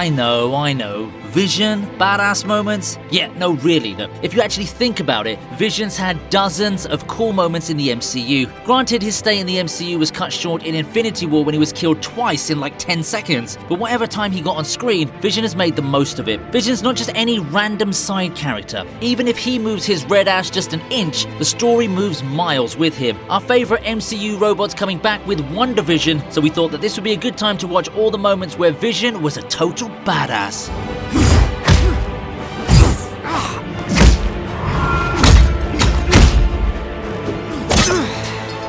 I know. Vision? Badass moments? Yeah, no, really, no. If you actually think about it, Vision's had dozens of cool moments in the MCU. Granted, his stay in the MCU was cut short in Infinity War when he was killed twice in like 10 seconds, but whatever time he got on screen, Vision has made the most of it. Vision's not just any random side character. Even if he moves his red ass just an inch, the story moves miles with him. Our favorite MCU robot's coming back with WandaVision, so we thought that this would be a good time to watch all the moments where Vision was a total badass.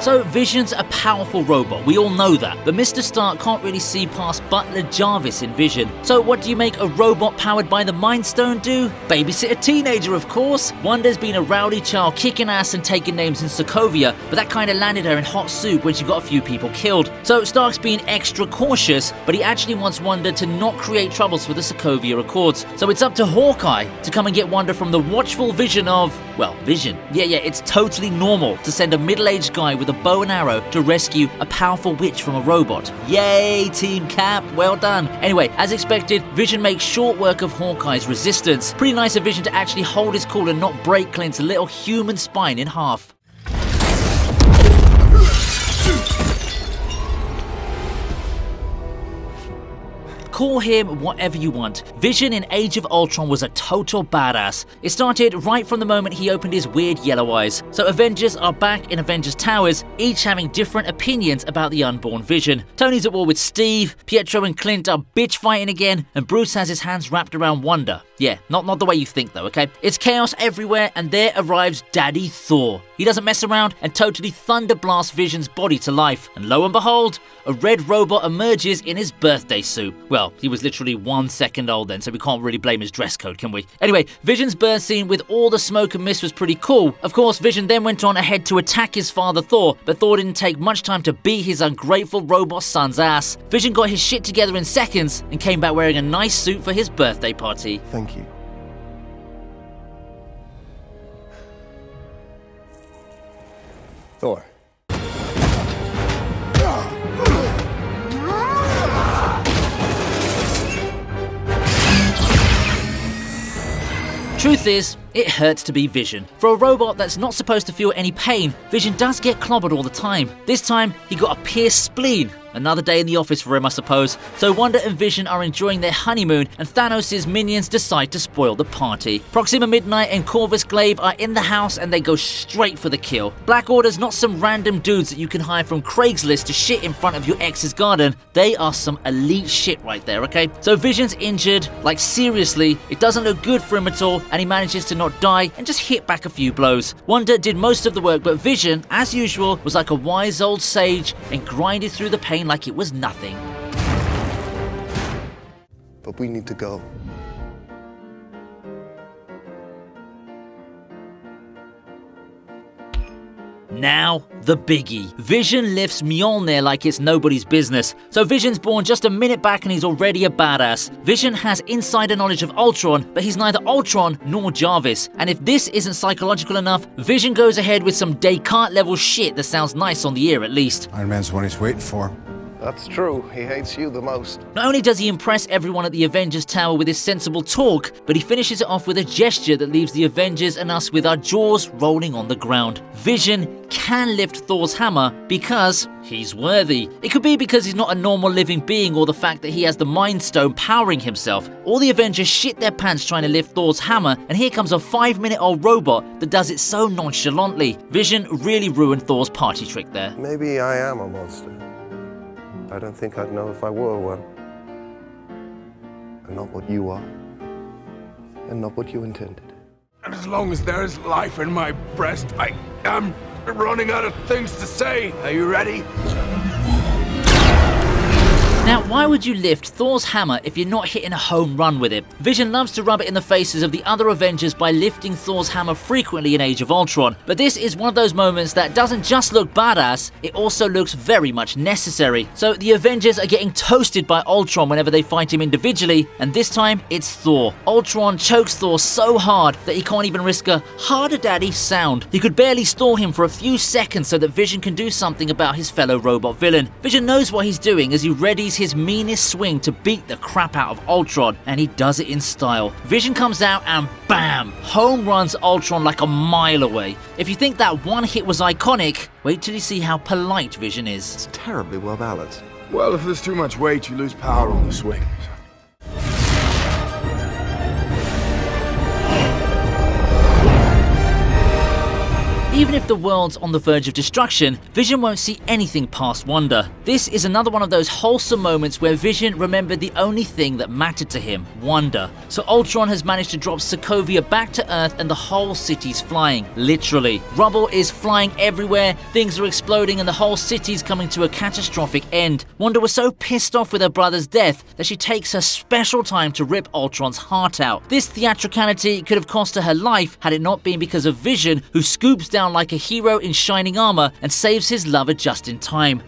So Vision's a powerful robot, we all know that, but Mr. Stark can't really see past Butler Jarvis in Vision. So what do you make a robot powered by the Mind Stone do? Babysit a teenager, of course. Wanda's been a rowdy child kicking ass and taking names in Sokovia, but that kinda landed her in hot soup when she got a few people killed. So Stark's being extra cautious, but he actually wants Wanda to not create troubles for the Sokovia Accords. So it's up to Hawkeye to come and get Wanda from the watchful vision of, well, Vision. Yeah, it's totally normal to send a middle-aged guy with a bow and arrow to rescue a powerful witch from a robot. Yay, Team Cap, well done. Anyway, as expected, Vision makes short work of Hawkeye's resistance. Pretty nice of Vision to actually hold his cool and not break Clint's little human spine in half. Call him whatever you want. Vision in Age of Ultron was a total badass. It started right from the moment he opened his weird yellow eyes. So Avengers are back in Avengers Towers, each having different opinions about the unborn Vision. Tony's at war with Steve, Pietro and Clint are bitch fighting again, and Bruce has his hands wrapped around Wanda. Yeah, not the way you think though, okay? It's chaos everywhere, and there arrives Daddy Thor. He doesn't mess around and totally thunderblasts Vision's body to life. And lo and behold, a red robot emerges in his birthday suit. Well, he was literally 1 second old then, so we can't really blame his dress code, can we? Anyway, Vision's birth scene with all the smoke and mist was pretty cool. Of course, Vision then went on ahead to attack his father Thor, but Thor didn't take much time to beat his ungrateful robot son's ass. Vision got his shit together in seconds and came back wearing a nice suit for his birthday party. Thank you. Thor. Truth is, it hurts to be Vision. For a robot that's not supposed to feel any pain, Vision does get clobbered all the time. This time, he got a pierced spleen. Another day in the office for him, I suppose. So Wanda and Vision are enjoying their honeymoon, and Thanos' minions decide to spoil the party. Proxima Midnight and Corvus Glaive are in the house, and they go straight for the kill. Black Order's not some random dudes that you can hire from Craigslist to shit in front of your ex's garden. They are some elite shit right there, okay? So Vision's injured, like seriously, it doesn't look good for him at all, and he manages to not die and just hit back a few blows. Wanda did most of the work, but Vision, as usual, was like a wise old sage and grinded through the pain like it was nothing. But we need to go. Now, the biggie. Vision lifts Mjolnir like it's nobody's business. So Vision's born just a minute back and he's already a badass. Vision has insider knowledge of Ultron, but he's neither Ultron nor Jarvis. And if this isn't psychological enough, Vision goes ahead with some Descartes level shit that sounds nice on the ear at least. Iron Man's the one he's waiting for. That's true. He hates you the most. Not only does he impress everyone at the Avengers Tower with his sensible talk, but he finishes it off with a gesture that leaves the Avengers and us with our jaws rolling on the ground. Vision can lift Thor's hammer because he's worthy. It could be because he's not a normal living being or the fact that he has the Mind Stone powering himself. All the Avengers shit their pants trying to lift Thor's hammer, and here comes a 5-minute-old robot that does it so nonchalantly. Vision really ruined Thor's party trick there. Maybe I am a monster. I don't think I'd know if I were one. I'm not what you are, and not what you intended. And as long as there is life in my breast, I am running out of things to say. Are you ready? Now, why would you lift Thor's hammer if you're not hitting a home run with it? Vision loves to rub it in the faces of the other Avengers by lifting Thor's hammer frequently in Age of Ultron, but this is one of those moments that doesn't just look badass, it also looks very much necessary. So the Avengers are getting toasted by Ultron whenever they fight him individually, and this time it's Thor. Ultron chokes Thor so hard that he can't even risk a harder daddy sound. He could barely stall him for a few seconds so that Vision can do something about his fellow robot villain. Vision knows what he's doing as he readies his meanest swing to beat the crap out of Ultron, and he does it in style. Vision comes out and bam! Home runs Ultron like a mile away. If you think that one hit was iconic, wait till you see how polite Vision is. It's terribly well balanced. Well, if there's too much weight, you lose power on the swing. Even if the world's on the verge of destruction, Vision won't see anything past Wanda. This is another one of those wholesome moments where Vision remembered the only thing that mattered to him, Wanda. So Ultron has managed to drop Sokovia back to Earth and the whole city's flying. Literally. Rubble is flying everywhere, things are exploding and the whole city's coming to a catastrophic end. Wanda was so pissed off with her brother's death that she takes her special time to rip Ultron's heart out. This theatricality could have cost her life had it not been because of Vision, who scoops down like a hero in shining armor and saves his lover just in time.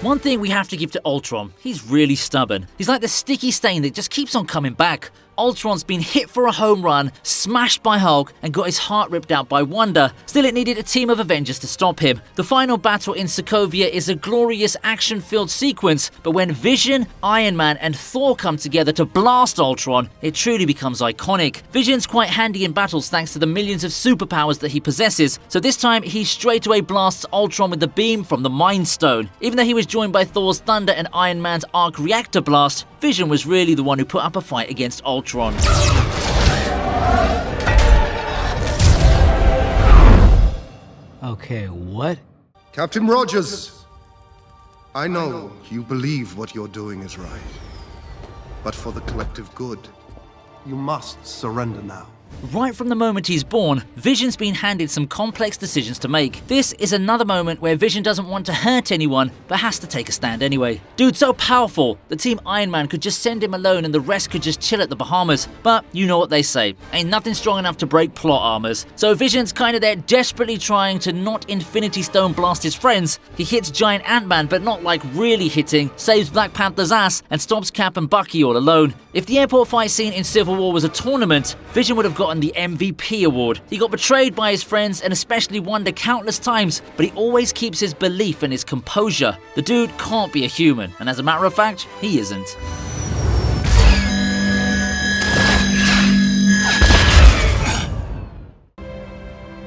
One thing we have to give to Ultron, he's really stubborn. He's like the sticky stain that just keeps on coming back. Ultron's been hit for a home run, smashed by Hulk, and got his heart ripped out by Wanda. Still, it needed a team of Avengers to stop him. The final battle in Sokovia is a glorious action-filled sequence, but when Vision, Iron Man, and Thor come together to blast Ultron, it truly becomes iconic. Vision's quite handy in battles thanks to the millions of superpowers that he possesses, so this time he straight away blasts Ultron with the beam from the Mind Stone. Even though he was joined by Thor's thunder and Iron Man's arc reactor blast, Vision was really the one who put up a fight against Ultron. Okay, what? Captain Rogers, I know you believe what you're doing is right. But for the collective good, you must surrender now. Right from the moment he's born, Vision's been handed some complex decisions to make. This is another moment where Vision doesn't want to hurt anyone, but has to take a stand anyway. Dude's so powerful, the Team Iron Man could just send him alone and the rest could just chill at the Bahamas. But you know what they say, ain't nothing strong enough to break plot armors. So Vision's kinda there desperately trying to not Infinity Stone blast his friends. He hits Giant Ant-Man, but not like really hitting, saves Black Panther's ass, and stops Cap and Bucky all alone. If the airport fight scene in Civil War was a tournament, Vision would have gotten the MVP award. He got betrayed by his friends and especially Wanda countless times, but he always keeps his belief and his composure. The dude can't be a human, and as a matter of fact, he isn't.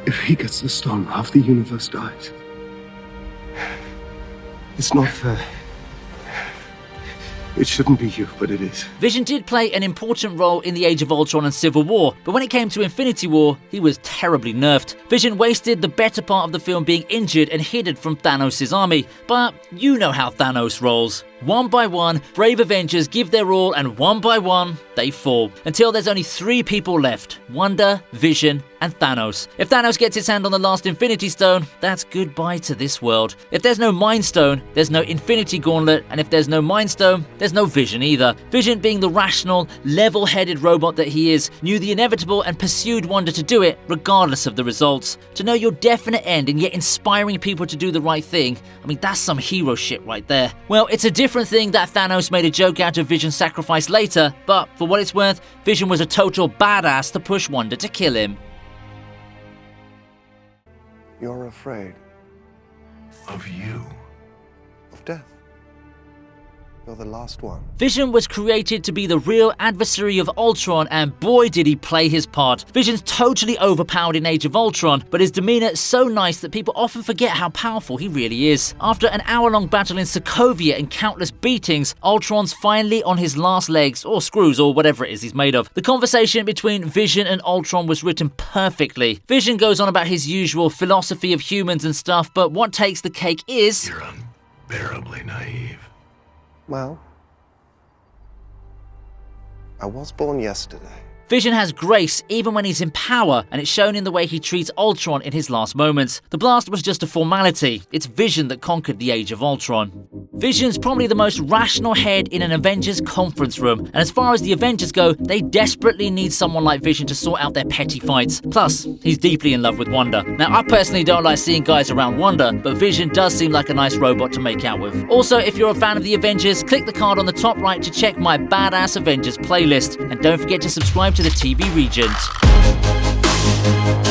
If he gets the stone, half the universe dies. It's not fair. It shouldn't be you, but it is. Vision did play an important role in the Age of Ultron and Civil War, but when it came to Infinity War, he was terribly nerfed. Vision wasted the better part of the film being injured and hidden from Thanos' army, but you know how Thanos rolls. One by one, brave Avengers give their all, and one by one, they fall. Until there's only 3 people left: Wanda, Vision, and Thanos. If Thanos gets his hand on the last Infinity Stone, that's goodbye to this world. If there's no Mind Stone, there's no Infinity Gauntlet, and if there's no Mind Stone, there's no Vision either. Vision, being the rational, level-headed robot that he is, knew the inevitable and pursued Wanda to do it, regardless of the results. To know your definite end and yet inspiring people to do the right thing, I mean, that's some hero shit right there. Well, it's a different thing that Thanos made a joke out of Vision's sacrifice later, but for what it's worth, Vision was a total badass to push Wanda to kill him. You're afraid Of you. of death. You're the last one. Vision was created to be the real adversary of Ultron, and boy did he play his part. Vision's totally overpowered in Age of Ultron, but his demeanor so nice that people often forget how powerful he really is. After an hour-long battle in Sokovia and countless beatings, Ultron's finally on his last legs, or screws, or whatever it is he's made of. The conversation between Vision and Ultron was written perfectly. Vision goes on about his usual philosophy of humans and stuff, but what takes the cake is... You're unbearably naive. Well, I was born yesterday. Vision has grace even when he's in power, and it's shown in the way he treats Ultron in his last moments. The blast was just a formality. It's Vision that conquered the Age of Ultron. Vision's probably the most rational head in an Avengers conference room, and as far as the Avengers go, they desperately need someone like Vision to sort out their petty fights. Plus, he's deeply in love with Wanda. Now, I personally don't like seeing guys around Wanda, but Vision does seem like a nice robot to make out with. Also, if you're a fan of the Avengers, click the card on the top right to check my Badass Avengers playlist, and don't forget to subscribe to the TV Regent. Regent.